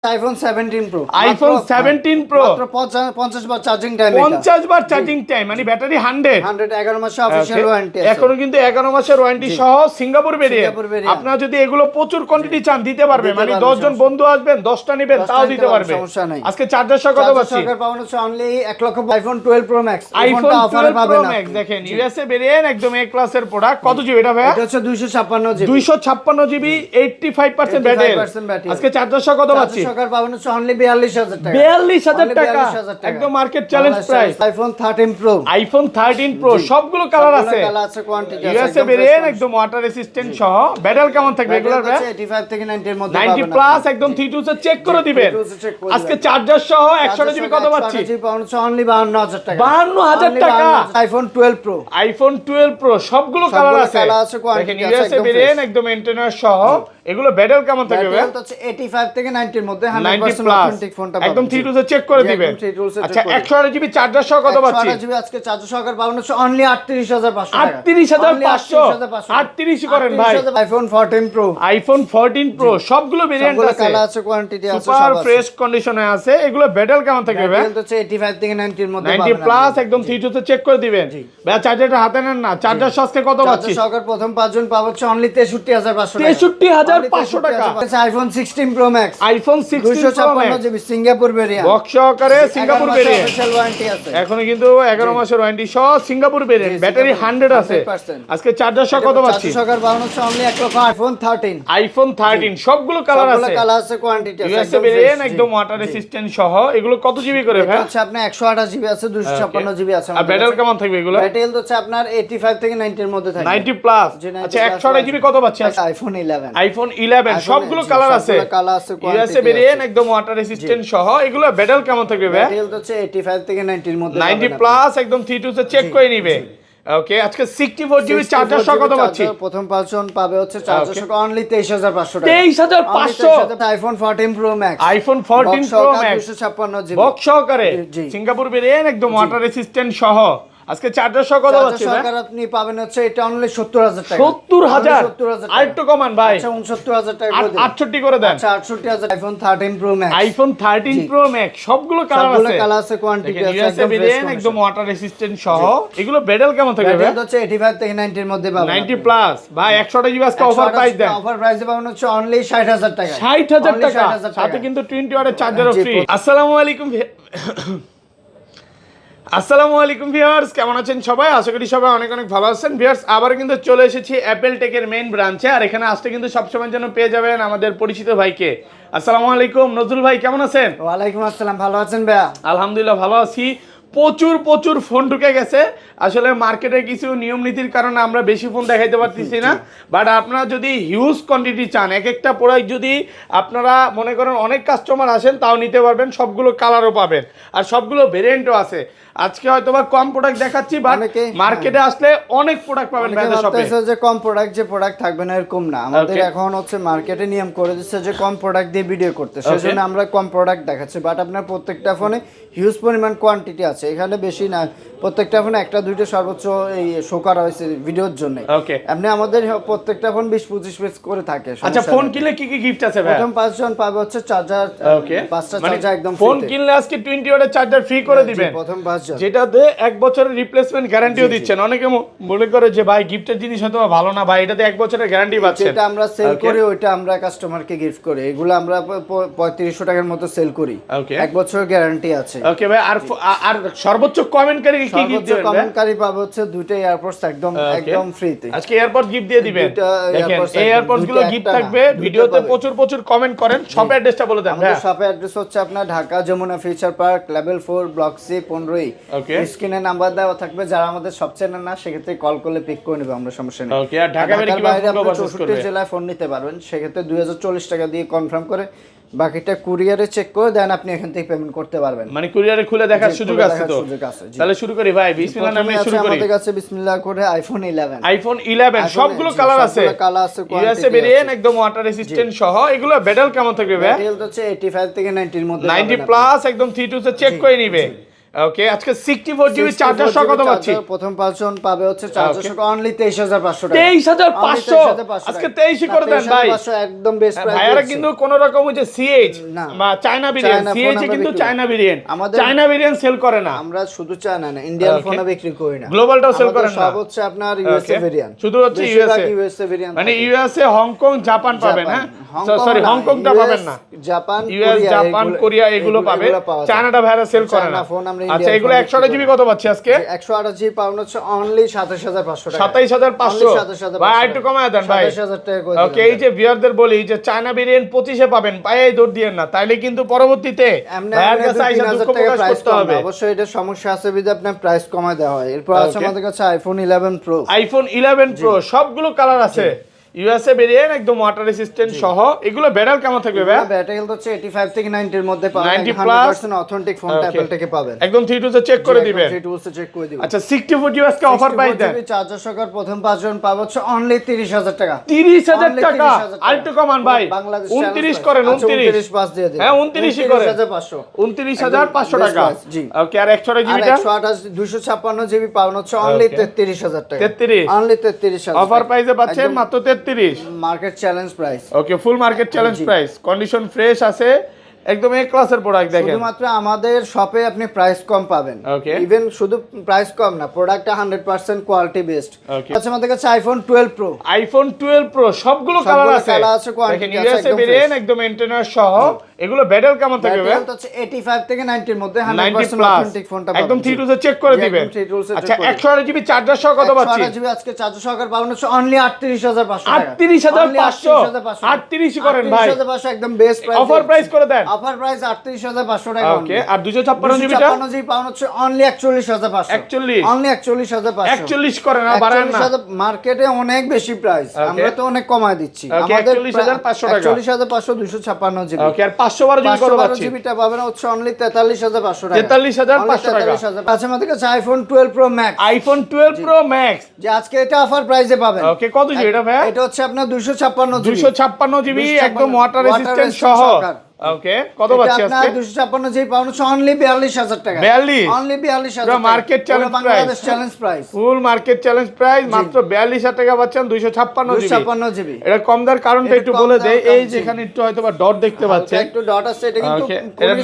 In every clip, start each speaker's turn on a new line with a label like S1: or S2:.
S1: iPhone 17 Pro
S2: iPhone 17 Pro
S1: মাত্র 50 বার charging time
S2: 50 বার charging time মানে battery 100
S1: 11 মাসের অফিশিয়াল ওয়ারেন্টি আছে
S2: এখনো কিন্তু 11 মাসের ওয়ারেন্টি সহ সিঙ্গাপুর ভেরিয়েন্ট আপনারা যদি এগুলো প্রচুর কোয়ান্টিটি চান দিতে পারবে মানে 10 জন বন্ধু আসবেন 10টা নেবেন তাও দিতে পারবে
S1: সমস্যা নাই
S2: আজকে চার্জার সহ কত পাচ্ছি
S1: চার্জার পাবেন হচ্ছে অনলি 1 লক্ষ iPhone 12 Pro Max
S2: iPhone 12 Pro Max দেখেন ইউএসএ ভেরিয়েন্ট একদম এ ক্লাসের প্রোডাক্ট কত জিবি এটা ভাই
S1: এটা হচ্ছে 256 জিবি
S2: 256 জিবি 85% ব্যাটারি আজকে চার্জার সহ কত পাচ্ছি
S1: চার্জার সহ পাবেন হচ্ছে অনলি 42000 টাকা
S2: 42000 টাকা একদম market challenge price
S1: iPhone 13 Pro
S2: iPhone 13 Pro সবগুলো কালার আছে
S1: কালার আছে কোয়ান্টিটি আছে
S2: ইউএসএ ভেরিয়েন্ট একদম ওয়াটার রেসিস্ট্যান্ট সহ ব্যাটারি কেমন থাকবে এগুলোর ভাই
S1: 85 থেকে 90 এর মধ্যে
S2: 90 প্লাস একদম 32 এ চেক করে দিবেন আজকে চার্জার সহ 100 জিবি কত পাচ্ছি
S1: জিবি পাউন্ড অনলি 52000 টাকা
S2: 52000 টাকা
S1: iPhone 12 Pro
S2: iPhone 12 Pro সবগুলো কালার আছে দেখেন ইউএসএ ভেরিয়েন্ট একদম এন্টেনার সহ এগুলো ব্যাটারি কেমন থাকবে ভাই
S1: এটা হচ্ছে 85 থেকে 90 এর মধ্যে
S2: 100%
S1: অথেন্টিক ফোনটা
S2: একদম 32 এ চেক করে দিবেন আচ্ছা 100 জিবি চার্জার সহ কত পাচ্ছি
S1: 100 জিবি আজকে চার্জার সহকারে পাবেন হচ্ছে অনলি 38500 টাকা
S2: 38500 38 করেন ভাই
S1: iPhone 14 Pro
S2: iPhone 14 Pro সবগুলো ভেরিয়েন্ট আছে
S1: কালার আছে কোয়ান্টিটি আছে সব
S2: সুপার
S1: আছে
S2: ফ্রেশ কন্ডিশনে আছে এগুলো ব্যাটারি কেমন থাকবে ভাই
S1: এটা হচ্ছে 85 থেকে 90 এর মধ্যে
S2: 90 প্লাস একদম 32 তে চেক করে দিবেন ভাই চার্জারটা হাতে নেন না চার্জার সস্তে কত পাচ্ছি
S1: চার্জার সহকারে প্রথম 5 জন পাবো হচ্ছে অনলি 63500 টাকা
S2: 63500 টাকা
S1: iPhone 16 Pro Max
S2: iPhone 16 Pro Max
S1: 256 GB Singapore variant
S2: box সহকারে সিঙ্গাপুর ভেরিয়েন্ট
S1: অফিশিয়াল ওয়ারেন্টি আছে
S2: এখনো কিন্তু 11 মাসের ওয়ারেন্টি সহ সিঙ্গাপুর ভেরিয়েন্ট ব্যাটারি 100 আছে আজকে চার্জার সহ কত পাচ্ছি
S1: চার্জার সহকারে পাবো হচ্ছে অনলি 1 লক্ষ iPhone 13
S2: iPhone 13 সবগুলো কালার আছে
S1: কালার আছে কোয়ান্টিটি আছে
S2: ইউএসএ ভেরিয়েন্ট একদম ওয়াটার রেসিস্ট্যান্ট সহ এগুলো কত জিবি করে ভাই
S1: হচ্ছে আপনার 128 জিবি আছে 256 জিবি আছে
S2: আর ব্যাটারি কেমন থাকবে এগুলো
S1: ব্যাটারি হচ্ছে আপনার 85 থেকে 90 এর মধ্যে থাকবে
S2: 90 প্লাস আচ্ছা 128 জিবি কত পাচ্ছি
S1: iPhone 11
S2: iPhone 11 সবগুলো কালার আছে
S1: কালার আছে
S2: ইউএসএ ভেরিয়েন্ট একদম ওয়াটার রেসিস্ট্যান্ট সহ এগুলো ব্যাটারি কেমন থাকবে ভাই
S1: ব্যাটারি হচ্ছে 85 থেকে 90 এর মধ্যে
S2: 90 প্লাস একদম 32 তে চেক করে নিবে ওকে আজকে 64 জিবি চার্জার সহ কত পাচ্ছি
S1: প্রথম 5 জন পাবে হচ্ছে চার্জার সহ অনলি 23500 টাকা
S2: 23500
S1: iPhone 14 Pro Max
S2: iPhone 14 Pro Max
S1: 256 GB
S2: box সহকারে সিঙ্গাপুর ভেরিয়েন্ট একদম ওয়াটার রেসিস্ট্যান্ট সহ আজকে চার্জার সহ কত পাচ্ছি ভাই
S1: সরকার আপনি পাবেন হচ্ছে এটা অনলি 70000 টাকা
S2: 70000 আর একটু কমান ভাই
S1: আচ্ছা 69000 টাকা করে দেন
S2: 68 করে দেন
S1: আচ্ছা 68000 iPhone 13 Pro Max
S2: iPhone 13 Pro Max সবগুলো কালার আছে
S1: কালার আছে কোয়ান্টিটি আছে
S2: ইউএসএ ভেরিয়েন্ট একদম ওয়াটার রেসিস্ট্যান্ট সহ এগুলো ব্যাটারি কেমন থাকবে ভাই
S1: এটা হচ্ছে 85 থেকে 90 এর মধ্যে পাবেন
S2: 90 প্লাস ভাই 100 জিবি আজকে অফার প্রাইস দেন
S1: অফার প্রাইসে পাবেন হচ্ছে অনলি 60000 টাকা
S2: 60000 টাকা সাথে কিন্তু 20 ওয়াটের চার্জারও ফ্রি আসসালামু আলাইকুম আসসালামু আলাইকুম ভিউয়ার্স কেমন আছেন সবাই আশা করি সবাই অনেক অনেক ভালো আছেন ভিউয়ার্স আবার কিন্তু চলে এসেছি অ্যাপল টেকের মেইন ব্রাঞ্চে আর এখানে আসতে কিন্তু সবসময়ের জন্য পেয়ে যাবেন আমাদের পরিচিত ভাইকে আসসালামু আলাইকুম নজরুল ভাই কেমন আছেন
S1: ওয়া আলাইকুম আসসালাম ভালো আছেন ভাইয়া
S2: আলহামদুলিল্লাহ ভালো আছি প্রচুর ফোন ঢুকে গেছে আসলে মার্কেটে কিছু নিয়ম নীতির কারণে আমরা বেশি ফোন দেখাইতে পারতেছি না বাট আপনারা যদি হিউজ কোয়ান্টিটি চান এক একটা প্রোডাক্ট যদি আপনারা মনে করেন অনেক কাস্টমার আসেন তাও নিতে পারবেন সবগুলো কালারও পাবেন আর সবগুলো ভেরিয়েন্টও আছে আজকে হয়তোবা কম প্রোডাক্ট দেখাচ্ছি বাট মার্কেটে আসলে অনেক প্রোডাক্ট পাবেন ভাইদের শপে
S1: যে কম প্রোডাক্ট যে প্রোডাক্ট থাকবে না এরকম না আমাদের এখন হচ্ছে মার্কেটে নিয়ম করে দিচ্ছে যে কম প্রোডাক্ট দিয়ে ভিডিও করতে সেজন্য আমরা কম প্রোডাক্ট দেখাচ্ছি বাট আপনার প্রত্যেকটা ফোনে হিউজ পরিমাণ কোয়ান্টিটি আছে এখানে বেশি না প্রত্যেকটা ফোনে একটা দুইটা সর্বোচ্চ এই শো করা হয়েছে ভিডিওর জন্য
S2: ওকে
S1: আপনি আমাদের প্রত্যেকটা ফোন 20-25 পিস করে থাকে
S2: আচ্ছা ফোন কিনলে কি কি গিফট আছে ভাই
S1: প্রথম 5 জন পাবে হচ্ছে চার্জার
S2: ওকে
S1: পাঁচটা চার্জার একদম
S2: ফোন কিনলে আজকে 20 ওয়াটের চার্জার ফ্রি করে দিবেন
S1: প্রথম 5 জন
S2: যেটাতে 1 বছরের রিপ্লেসমেন্ট গ্যারান্টিও দিচ্ছেন অনেকে মনে করে যে ভাই গিফটের জিনিস হয়তো ভালো না ভাই এটাতে 1 বছরের গ্যারান্টি পাচ্ছেন
S1: যেটা আমরা সেল করি ওইটা আমরা কাস্টমারকে গিফট করি এগুলো আমরা 3500 টাকার মতো সেল করি 1 বছরের গ্যারান্টি আছে
S2: ওকে ভাই আর সর্বোচ্চ কমেন্টকারী কি গিফট দিবেন
S1: কমেন্টকারী পাবে হচ্ছে দুটো এয়ারপডস একদম ফ্রিতে
S2: আজকে এয়ারপড গিফট দিয়ে দিবেন দেখেন এই এয়ারপডস গুলো গিফট থাকবে ভিডিওতে প্রচুর কমেন্ট করেন শপ অ্যাড্রেসটা বলে দেন
S1: আমাদের শপ অ্যাড্রেস হচ্ছে আপনার Dhaka Jamuna Future Park level 4 block C 15
S2: okay
S1: স্ক্রিনে নাম্বার দেওয়া থাকবে যারা আমাদের সব চেনেন না সেক্ষেত্রে কল করলে পিক করে নেব আমরা সমস্যা নেই
S2: ওকে আর ঢাকা বাইরে কিভাবে
S1: 64 জেলায় ফোন নিতে পারবেন সেক্ষেত্রে 2040 টাকা দিয়ে কনফার্ম করে বাকিটা কুরিয়ারে চেক করে দেন আপনি এখান থেকে পেমেন্ট করতে পারবেন
S2: মানে কুরিয়ারে খুলে দেখার সুযোগ আছে তো তাহলে শুরু করি ভাই বিসমিল্লাহ নামে শুরু করি
S1: আমাদের কাছে বিসমিল্লাহ করে আইফোন 11
S2: সবগুলো কালার আছে ইউএসএ ভেরিয়েন্ট একদম ওয়াটার রেসিস্ট্যান্ট সহ এগুলো ব্যাটারি কেমন থাকবে ভাই
S1: ব্যাটারি হচ্ছে 85 থেকে 90 এর মধ্যে
S2: 90 প্লাস একদম 32 তে চেক করে নিবে ওকে আজকে 64 জিবি চার্জার সহ কত পাচ্ছি?
S1: প্রথম 5 জন পাবে হচ্ছে চার্জার সহ অনলি 23500 টাকা।
S2: 23500 আজকে 23 করে দেন ভাই।
S1: 23500 একদম বেস্ট প্রাইস।
S2: ভাইয়ারা কিন্তু কোন রকম হচ্ছে সিএইচ বা চায়না ভেরিয়েন্ট, সিএইচ কিন্তু China variant, China variant sell করে না।
S1: আমরা শুধু চায়না না, ইন্ডিয়ান ফোনও বিক্রি করি না,
S2: গ্লোবালটাও সেল করে না।
S1: সব হচ্ছে আপনার ইউএসএ ভেরিয়েন্ট,
S2: শুধু হচ্ছে ইউএসএ
S1: ভেরিয়েন্ট,
S2: মানে ইউএসএ, হংকং, জাপান পাবেন। হ্যাঁ সরি, হংকংটা পাবেন না,
S1: জাপান,
S2: ইউএস, জাপান, কোরিয়া এগুলো পাবেন। চায়নাটা ভাইয়ারা সেল করে না। আচ্ছা এগুলো 128 জিবি কত পাচ্ছি আজকে?
S1: 128 জিবি পাউন্ড হচ্ছে অনলি 27500 টাকা।
S2: 27500 ভাই, একটু কমায় দেন ভাই।
S1: 27000 টাকা করে।
S2: ওকে এই যে ভিউয়ারদের বলি যে চায়না ভেরিয়েন্ট 25 এ পাবেন, পায়ে দৌড় দিয়েন না, তাইলে কিন্তু পরবর্তীতে ভাইয়ার কাছে আইসা দুঃখ প্রকাশ করতে হবে।
S1: অবশ্যই এটা সমস্যা আছে বিধে আপনার প্রাইস কমায় দেওয়া হয়। এরপর আছে আমাদের কাছে আইফোন 11 প্রো।
S2: আইফোন 11 প্রো সবগুলো কালার আছে, ইউএসএ ভেরিয়েন্ট, একদম ওয়াটার রেসিস্ট্যান্ট সহ। এগুলো ব্যাটারি কেমন থাকবে ভাই?
S1: ব্যাটারি হেলথ হচ্ছে 85 থেকে 90 এর মধ্যে পাবেন।
S2: 90+
S1: অথেন্টিক ফোন অ্যাপল থেকে পাবেন।
S2: একদম 3 টু চেক করে দিবেন।
S1: 3 টু চেক করে দিবেন।
S2: আচ্ছা 64 জিবি আজকে অফার প্রাইস দেন।
S1: চার্জার সহ প্রথম 5 জন পাবে হচ্ছে অনলি 30000 টাকা।
S2: 30000 টাকা আরেকটু কমান ভাই, 29 করেন। 29
S1: পাস দিয়ে দিন।
S2: হ্যাঁ 29ই করেন।
S1: 29500
S2: 29500 টাকা।
S1: জি
S2: ওকে আর 128 জিবিটা
S1: 256 জিবি পাবেন হচ্ছে অনলি 33000 টাকা।
S2: 33
S1: অনলি 33000
S2: অফার প্রাইসে পাচ্ছেন মাত্র 33।
S1: Market challenge price.
S2: Okay full market challenge price, condition fresh আছে, একদম এ ক্লাসের প্রোডাক্ট দেখেন।
S1: শুধুমাত্র আমাদের শপে আপনি প্রাইস কম পাবেন।
S2: ওকে
S1: ইভেন শুধু প্রাইস কম না, প্রোডাক্টটা 100% কোয়ালিটি বেস্ট। আচ্ছা আমাদের কাছে আইফোন 12 প্রো।
S2: আইফোন 12 প্রো সবগুলো কালার আছে,
S1: কালার আছে, কোয়ান্টিটি আছে,
S2: ইউএসএ ভেরিয়েন্ট, একদম এন্টেনার সহ। এগুলো ব্যাটারি কেমন থাকবে ভাই?
S1: এটা হচ্ছে 85 থেকে 90 এর মধ্যে 100% অথেন্টিক ফোনটা পাবেন।
S2: একদম 3 টু চেক করে দিবেন। আচ্ছা 128 জিবি চার্জার সহ কত পাচ্ছি?
S1: 128 জিবি আজকে চার্জার সহকারে পাবেন হচ্ছে অনলি 38500 টাকা।
S2: 38500 38 করেন ভাই,
S1: 38500 একদম বেস্ট প্রাইস।
S2: অফার প্রাইস করে দেন।
S1: অফার প্রাইস 38500 টাকা।
S2: ওকে আর 256 জিবিটা
S1: 256 জিবি পাউন্ড হচ্ছে অনলি 41500।
S2: 41
S1: অনলি 41500।
S2: 41 করেন না, বাড়ান না।
S1: মার্কেটে অনেক বেশি প্রাইস, আমরা তো অনেক কমায় দিচ্ছি।
S2: আমাদের 41500 টাকা।
S1: 41500 256 জিবি।
S2: ওকে আর 512 জিবি কত পাচ্ছি?
S1: জিবিটা পাবেন হচ্ছে অনলি 43500 টাকা।
S2: 43500 টাকা।
S1: আচ্ছা আমাদের কাছে iPhone 12 pro max.
S2: IPhone 12 pro max
S1: যে আজকে এটা অফার প্রাইসে পাবেন।
S2: ওকে কত জিবি এটা ভাই?
S1: এটা হচ্ছে আপনার 256 জিবি।
S2: 256 জিবি একদম ওয়াটার রেসিস্ট্যান্ট সহ। ওকে কত পাচ্ছি আজকে?
S1: 256 জিবি পাউন্ড হচ্ছে অনলি 42000 টাকা।
S2: 42
S1: অনলি 42000
S2: পুরো market challenge price,
S1: Bangladesh challenge price,
S2: full market challenge price মাত্র 42000 টাকা পাচ্ছেন 256 জিবি। এটা কম দার কারণটা একটু বলে দেই, এই যেখানে একটু হয়তোবা ডট দেখতে পাচ্ছেন,
S1: একটু ডট আছে, এটা কিন্তু
S2: এটা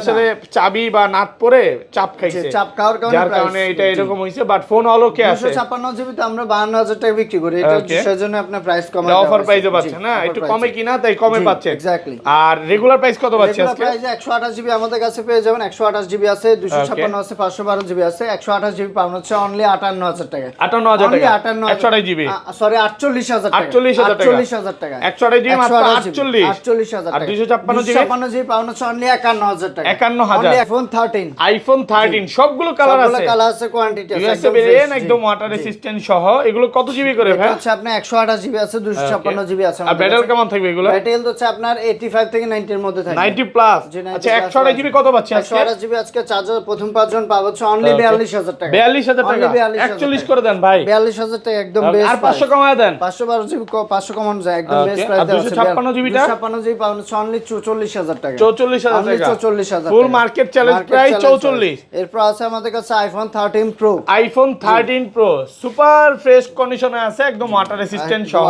S2: আসলে চাবি বা নাট পরে চাপ খাইছে,
S1: চাপ খাওয়ার
S2: যার কারণে এটা এরকম হইছে। বাট ফোন অলোকে আছে
S1: 256 জিবি তো আমরা 52000 টাকা বিক্রি করি, এটা সেজন্য আপনার প্রাইস কম আছে।
S2: অফার প্রাইসে পাচ্ছেন না, একটু কমে কিনা তাই কমে পাচ্ছেন।
S1: এক্স্যাক্টলি।
S2: আর রেগুলার প্রাইস কত পাচ্ছেন আজকে?
S1: প্রাইস 128 জিবি আমাদের কাছে পেয়ে যাবেন। 128 জিবি আছে, 256 আছে, 512 জিবি আছে। 128 জিবি পাবেন হচ্ছে অনলি 58000 টাকা।
S2: 58000 টাকা 128 জিবি,
S1: সরি 48000 টাকা।
S2: 48000
S1: টাকা।
S2: 128 জিবি মাত্র 48000
S1: টাকা।
S2: আর 256
S1: জিবি পাবেন হচ্ছে অনলি 51000 টাকা।
S2: 51000
S1: আইফোন 13।
S2: আইফোন 13 সবগুলো কালার আছে,
S1: কালার আছে, কোয়ান্টিটি আছে,
S2: ইউএসএ ভেরিয়েন্ট, একদম ওয়াটার রেসিস্ট্যান্ট সহ। এগুলো কত জিবি করে ভাই?
S1: আচ্ছা আপনার 128 জিবি আছে, 256 জিবি আছে।
S2: আর ব্যাটারি কেমন থাকবে এগুলো?
S1: ব্যাটারি হচ্ছে আপনার 85 থেকে 90 এর মধ্যে থাকবে।
S2: 90 প্লাস। আচ্ছা 128 জিবি কত পাচ্ছি আজকে?
S1: 128 জিবি আজকে চার্জার প্রথম 5 জন পাবে হচ্ছে অনলি 42000 টাকা।
S2: 42000 টাকা 41 করে দেন ভাই।
S1: 42000 টাকা একদম বেস্ট।
S2: আর 500 কমায় দেন।
S1: 512 জিবি 500 কমন যায়, একদম বেস্ট প্রাইস আছে।
S2: 256 জিবিটা
S1: 256 জিবি পাবেন হচ্ছে অনলি 44000 টাকা।
S2: 44000 টাকা।
S1: 44000
S2: ফুল মার্কেট চ্যালেঞ্জ প্রাইস 44।
S1: এরপর আছে আমাদের কাছে iPhone 13 pro.
S2: IPhone 13 pro super fresh কন্ডিশনে আছে, একদম ওয়াটার রেসিস্ট্যান্ট সহ।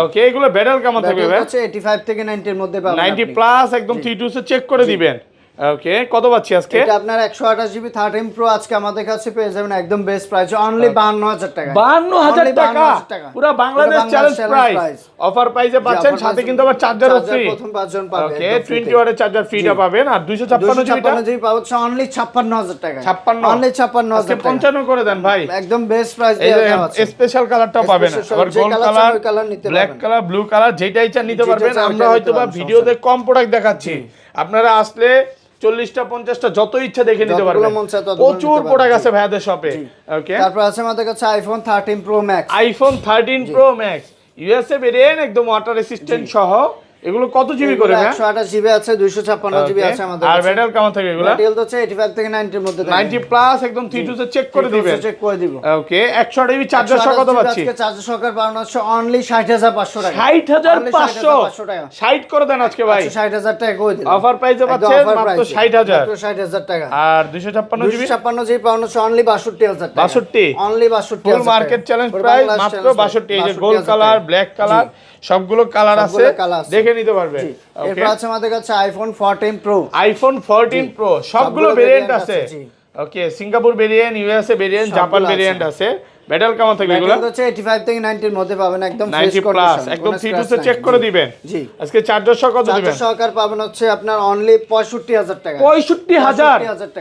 S2: ওকে এগুলো ব্যাটারি কেমন থাকবে ভাই?
S1: হচ্ছে 85 থেকে 90 এর মধ্যে পাবেন।
S2: 90 প্লাস একদম 3 টু চেক করে দিবেন। ওকে কত পাচ্ছি আজকে?
S1: এটা আপনার 128 জিবি 13 প্রো আজকে আমাদের কাছে পেয়ে যাবেন একদম বেস্ট প্রাইস অনলি 52000 টাকা।
S2: 52000 টাকা পুরো বাংলাদেশ চ্যালেঞ্জ প্রাইস। অফার প্রাইসে পাচ্ছেন, সাথে কিন্তু আবার চার্জারও ফ্রি।
S1: প্রথম 5 জন পাবে।
S2: ওকে 20 ওয়াটের চার্জার ফ্রিটা পাবেন। আর 256
S1: জিবি পাবেন হচ্ছে অনলি 56000 টাকা।
S2: 56
S1: অনলি 56000 টাকা।
S2: 55 করে দেন ভাই,
S1: একদম বেস্ট প্রাইস দেওয়া আছে।
S2: স্পেশাল কালারটাও পাবেন, আবার gold colour, black colour, blue colour, যেটাই চান নিতে পারবেন। আমরা হয়তোবা ভিডিওতে কম প্রোডাক্ট দেখাচ্ছি, আপনারা আসলে 40টা 50টা যত ইচ্ছা দেখে নিতে পারবেন। প্রচুর প্রোডাক্ট আছে ভাইয়াদের শপে। ওকে
S1: তারপর আছে আমাদের কাছে iPhone 13 pro max.
S2: IPhone 13 pro max USA variant, একদম ওয়াটার রেসিস্ট্যান্ট সহ। এগুলো কত জিবি করে ভাই?
S1: 128 জিবি আছে, 256 জিবি আছে আমাদের
S2: আর
S1: কাছে।
S2: ব্যাটারি কেমন থাকে এগুলো?
S1: ব্যাটারি তো হচ্ছে 85 থেকে 90 এর মধ্যে থাকে।
S2: 90 প্লাস একদম 3 টু চেক করে দিবেন।
S1: চেক করে দিব।
S2: ওকে 100 জিবি চার্জার সহ কত পাচ্ছি?
S1: আজকে চার্জার সহকারে পাওয়া হচ্ছে অনলি 60500 টাকা।
S2: 60500
S1: টাকা।
S2: 60 করে দেন আজকে ভাই।
S1: 60000 টাকা করে দিলাম।
S2: অফার প্রাইসে পাচ্ছেন মাত্র 60000।
S1: মাত্র 60000 টাকা।
S2: আর 256 জিবি
S1: 256 জিবি পাওয়া হচ্ছে অনলি 62000 টাকা।
S2: 62
S1: only 62000
S2: full market challenge price মাত্র 62। এই যে গোল্ড কালার, ব্ল্যাক কালার সবগুলো কালার আছে, দেখে নিতে পারবে।
S1: এরপর আছে আমাদের কাছে আইফোন 14 প্রো।
S2: আইফোন 14 প্রো সবগুলো ভেরিয়েন্ট আছে। Okay Singapore variant, USA variant, Japan variant আছে। ব্যাটারি কেমন থাকবে এগুলো?
S1: এটা হচ্ছে 85 থেকে 90 এর মধ্যে পাবেন, একদম ফ্রেশ
S2: 90 প্লাস
S1: কন্ডিশন,
S2: একদম 3 টু চেক করে দিবেন।
S1: জি
S2: আজকে চার্জার সহ কত দিবেন?
S1: চার্জার সহকার পাবেন হচ্ছে আপনার অনলি 65000 টাকা।
S2: 65000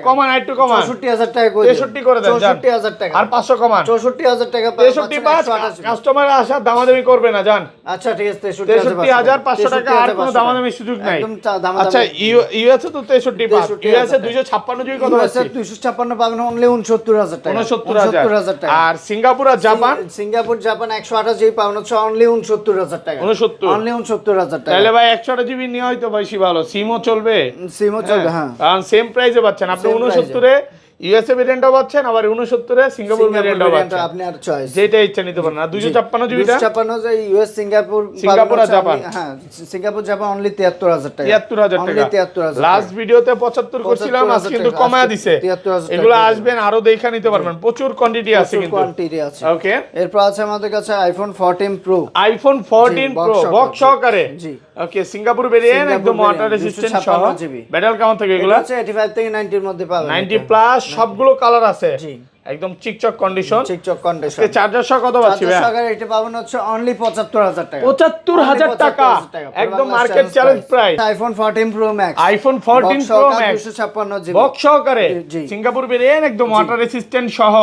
S2: কমান একটু কমান
S1: 64000 টাকা করে
S2: 63 করে দেন।
S1: 64000 টাকা
S2: আর 500 কমান
S1: 64000 টাকা
S2: 63 কাস্টমার আসা দামাদামি করবে না জান।
S1: আচ্ছা ঠিক আছে
S2: 63500 টাকা আর কোনো দামাদামি সুযোগ নাই। আচ্ছা ইউএসএ তো 63 ইউএসএ 256 জিবি কত আছে?
S1: 256 পাবেন অনলি 69000 টাকা।
S2: 69000 টাকা। আর সিঙ্গাপুর আর জাপান?
S1: সিঙ্গাপুর জাপান 128 জিবি পাবেন হচ্ছে অনলি 69000 টাকা।
S2: 69
S1: অনলি 69000 টাকা।
S2: তাহলে ভাই 128 জিবি নিয়ে হয়তো বেশি ভালো, সিমও চলবে।
S1: সিমও চলবে হ্যাঁ।
S2: কারণ সেম প্রাইসে পাচ্ছেন আপনি। 69 এ ইউএসএ ভেরিয়েন্টও পাচ্ছেন, আবার 69 এ সিঙ্গাপুর ভেরিয়েন্টও পাচ্ছেন।
S1: আপনি আর চয়েস
S2: যেটা ইচ্ছা নিতে পারেন। আর 256 জিবিটা
S1: 256 যে ইউএস সিঙ্গাপুর
S2: আর জাপান?
S1: হ্যাঁ সিঙ্গাপুর জাপান অনলি 73000 টাকা।
S2: 73000 টাকা।
S1: 73000
S2: লাস্ট ভিডিওতে 75 করছিলাম, আজ কিন্তু কমায় দিছে।
S1: 73000
S2: এগুলো আসবেন আরো দেখা নিতে পারবেন, প্রচুর কোয়ান্টিটি আছে কিন্তু।
S1: কোয়ান্টিটি আছে।
S2: ওকে
S1: এরপর আছে আমাদের কাছে iPhone 14 pro.
S2: IPhone 14 pro box সহকারে।
S1: জি
S2: ওকে সিঙ্গাপুর ভেরিয়েন্ট, একদম ওয়াটার রেজিস্ট্যান্ট সহ। ব্যাটারি কেমন থাকে এগুলো?
S1: এটা হচ্ছে 85 থেকে 90 এর মধ্যে পাবেন।
S2: 90 প্লাস সবগুলো কালার আছে।
S1: জি
S2: একদম চিকচক কন্ডিশন।
S1: চিকচক কন্ডিশন।
S2: আজকে চার্জার সহ কত পাচ্ছি ভাই?
S1: চার্জার সহকারে এটা পাবেন হচ্ছে অনলি 75000 টাকা।
S2: 75000 টাকা একদম market challenge price.
S1: IPhone 14 pro max.
S2: IPhone 14 pro max
S1: 256 GB
S2: box সহকারে সিঙ্গাপুর ভেরিয়েন্ট, একদম ওয়াটার রেজিস্ট্যান্ট সহ।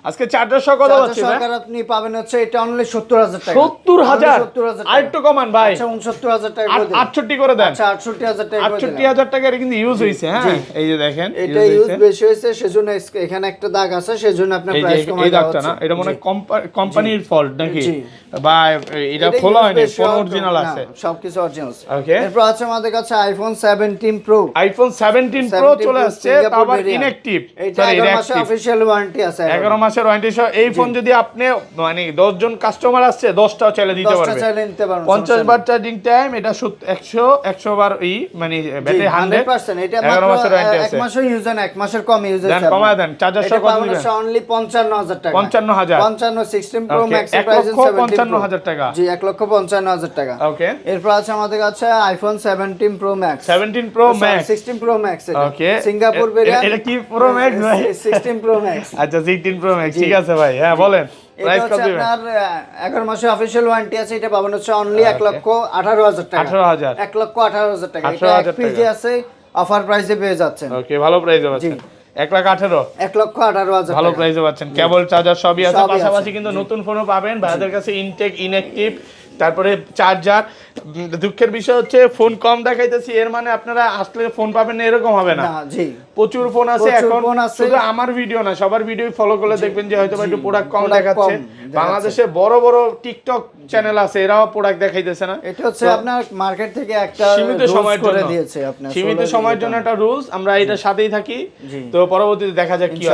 S2: আজকে চার্জার সহ কত পাচ্ছি ভাই?
S1: চার্জার আপনি পাবেন হচ্ছে এটা অনলি 70000 টাকা।
S2: 70000 আর একটু কমান ভাই।
S1: আচ্ছা 69000 টাকা করে দেন।
S2: 68 করে দেন।
S1: আচ্ছা 68000 টাকা করে দেন।
S2: 68000 টাকা এটা কিন্তু ইউজ হইছে। হ্যাঁ এই যে দেখেন
S1: এটা ইউজ বেশি হয়েছে, সেজন্য এখানে একটা দাগ আছে, সেজন্য আপনার প্রাইস কমানো
S2: এই দাগটা না, এটা মনে হয় কোম্পানির ফল্ট নাকি, বা এটা খোলা হয়নি, ফোন অরিজিনাল আছে,
S1: সবকিছু অরিজিনাল।
S2: ওকে
S1: এরপর আছে আমাদের কাছে আইফোন 17 প্রো।
S2: আইফোন 17 প্রো চলে আসছে, আবার ইনঅ্যাকটিভ।
S1: এটা 11 মাসের অফিশিয়াল ওয়ারেন্টি আছে।
S2: 11 মাসের ওয়ারেন্টি সহ। এই ফোন যদি আপনি মানে 10 জন কাস্টমার আসছে 10টাও চাইলে দিতে পারবে। 50 বার চার্জিং টাইম, এটা 100 বার মানে ব্যাটারি 100%।
S1: এটা মাত্র 1 মাসের ইউজ না, 1 মাসের কম ইউজ আছে।
S2: দেন কমায় দেন। চার্জার সহ কত দিবেন?
S1: অনলি 55000 টাকা।
S2: 55000
S1: 55 16 প্রো ম্যাক্স এর প্রাইস
S2: 1,55,000 টাকা।
S1: জি 1,55,000 টাকা।
S2: ওকে
S1: এরপর আছে আমাদের কাছে iPhone 17 pro max.
S2: 17 pro max
S1: 16 pro max.
S2: Okay
S1: Singapore variant.
S2: এটা কি প্রো ম্যাক্স ভাই?
S1: 16 প্রো ম্যাক্স।
S2: আচ্ছা 16 প্রো ম্যাক্স ঠিক আছে ভাই। হ্যাঁ বলেন প্রাইস কত দিবেন?
S1: আপনার 11 মাসের অফিশিয়াল ওয়ারেন্টি আছে, এটা পাবেন হচ্ছে অনলি 1,18,000 টাকা।
S2: 18,000
S1: 1,18,000 টাকা। এটা
S2: 18,000
S1: পিজি আছে, অফার প্রাইসে পেয়ে যাচ্ছেন।
S2: ওকে ভালো প্রাইসে পাচ্ছেন। 1,18,000
S1: 1,18,000
S2: ভালো প্রাইসে পাচ্ছেন। কেবল চার্জার সবই আছে,
S1: সবই আছে।
S2: পাশাপাশি কিন্তু নতুন ফোনও পাবেন ভাইদের কাছে, ইনটেক ইনঅ্যাকটিভ, তারপরে চার্জার। দুঃখের বিষয় হচ্ছে ফোন কম দেখাইতেছি, এর মানে আপনারা আসলে ফোন পাবেন না এরকম হবে না।
S1: জি
S2: প্রচুর ফোন আছে
S1: প্রচুর
S2: এখন,
S1: ফোন আছে।
S2: শুধু আমার ভিডিও না সবার ভিডিও ফলো করলে দেখবেন যে হয়তো একটু প্রোডাক্ট কম
S1: প্রোডাক্ট
S2: দেখাচ্ছে।
S1: কম দেখাচ্ছে।
S2: বাংলাদেশে বড় বড় টিকটক চ্যানেল আছে, এরাও প্রোডাক্ট দেখাইতেছে না।
S1: এটা হচ্ছে আপনার মার্কেট থেকে একটা
S2: সীমিত
S1: rules
S2: সময়ের
S1: করে
S2: জন্য
S1: দিয়েছে আপনার,
S2: সীমিত সময়ের জন্য একটা রুলস, আমরা এটার সাথেই থাকি। তো পরবর্তীতে দেখা যাক কি হয়।